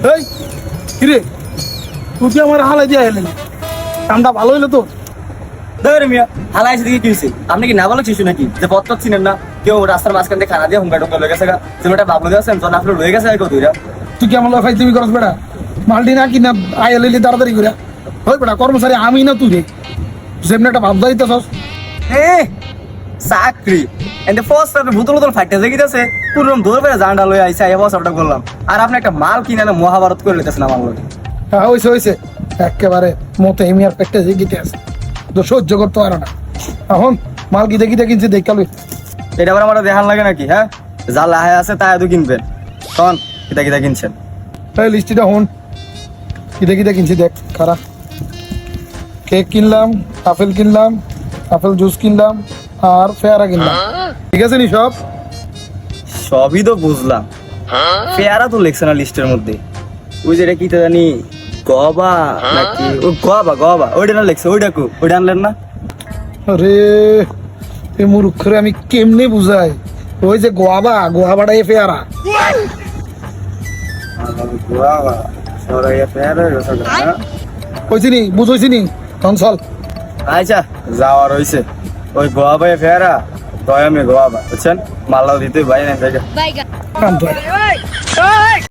এই কিরে তুই কি আমার হালাই দিয়ে এলেন কামটা ভালো হইলো তো ধরে মিয়া হালাই এসে দিকে কি হয়েছে? আপনি কি না বলো শিশু নাকি যে পথ চিনেন না? কেউ রাস্তার মাঝখান থেকে খানা দিয়ে হুঙ্গা টুঙ্গা লয়ে গেছে তুমি একটা বাবু আছেন জন আপনার রয়ে গেছে কত তুই কি আমার লাফাই তুমি করস বেটা মালটি না কিনা আয়া লইলি তাড়াতাড়ি করে হয় বেটা কর্মচারী আমি না তুই রে যেমন একটা ভাবদা দিতেছস চাকরি এন্ড ফার্স্ট আপনি বোতল বোতল ফাইটে দেখিতেছে পুরোম দৌড় বেড়ে জান্ডা লয়ে আইসা এই বছরটা করলাম আর আপনি একটা মাল কিনে না মহাভারত করে লিতেছেন আমার লোক। হ্যাঁ হয়েছে একেবারে মতো এমি আর পেটে জিগিতে আছে তো সহ্য করতে পারে না এখন মাল গিতে গিতে কিনছে দেখালুই এটা আবার আমার দেখান লাগে নাকি? হ্যাঁ যা লাহে আছে তাই তো কিনবেন তখন কিতা কিতা কিনছেন এই লিস্টিটা হন গিতে গিতে কিনছি দেখ খারা কেক কিনলাম আপেল কিনলাম আপেল জুস কিনলাম আর পেয়ারা কিনলাম ঠিক আছে নি সব সবই তো বুঝলাম পেয়ারা তো লেখছে না লিস্টের মধ্যে ওই যেটা কি জানি গবা নাকি ও গবা ওইটা না লেখছে ওইটা আনলেন না? আরে এই মূর্খরে আমি কেমনে বুঝাই ওই যে গোয়াবাটা এ পেয়ারা কইছি নি বুঝইছি নি তখন চল আচ্ছা যাওয়ার হয়েছে ওই গোয়াবা ফেরা দয়ামে গোয়াবা বুঝছেন মাল্লাও দিতে ভাই না জায়গা কাম তো